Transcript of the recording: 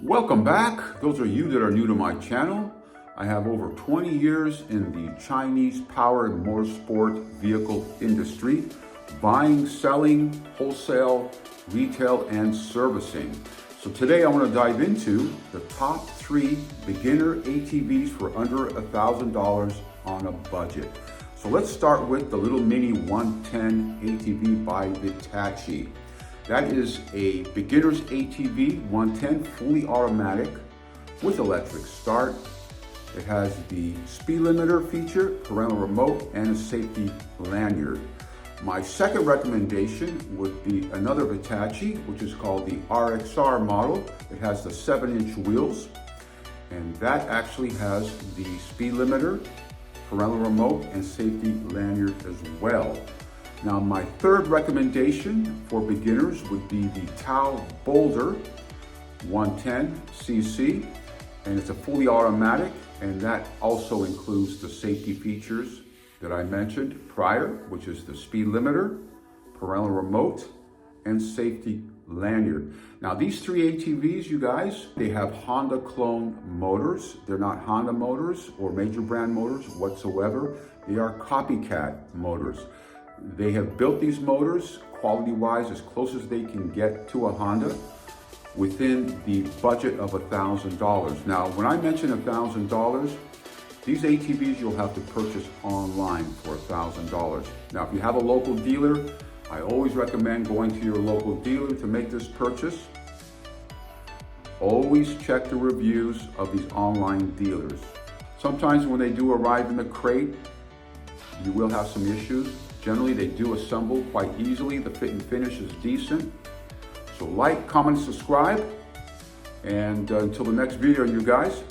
Welcome back. Those are you that are new to my channel. I have over 20 years in the Chinese powered motorsport vehicle industry, buying, selling, wholesale, retail, and servicing. So today I want to dive into the top 3 beginner ATVs for under $1,000 on a budget. So let's start with the little mini 110 ATV by Vitacci. That is a beginner's ATV 110 fully automatic with electric start. It has the speed limiter feature, parental remote, and a safety lanyard. My second recommendation would be another Vitacci, which is called the RXR model. It has the 7-inch wheels, and that actually has the speed limiter, parental remote, and safety lanyard as well. Now, my third recommendation for beginners would be the Boulder 110cc, and it's a fully automatic, and that also includes the safety features that I mentioned prior, which is the speed limiter, parental remote, and safety lanyard. Now, these 3 ATVs, you guys, they have Honda clone motors. They're not Honda motors or major brand motors whatsoever. They are copycat motors. They have built these motors quality-wise as close as they can get to a Honda within the budget of $1,000. Now, when I mention $1,000, these ATVs you'll have to purchase online for $1,000. Now, if you have a local dealer, I always recommend going to your local dealer to make this purchase. Always check the reviews of these online dealers. Sometimes when they do arrive in the crate, you will have some issues. Generally, they do assemble quite easily. The fit and finish is decent. So like, comment, subscribe, and until the next video, you guys.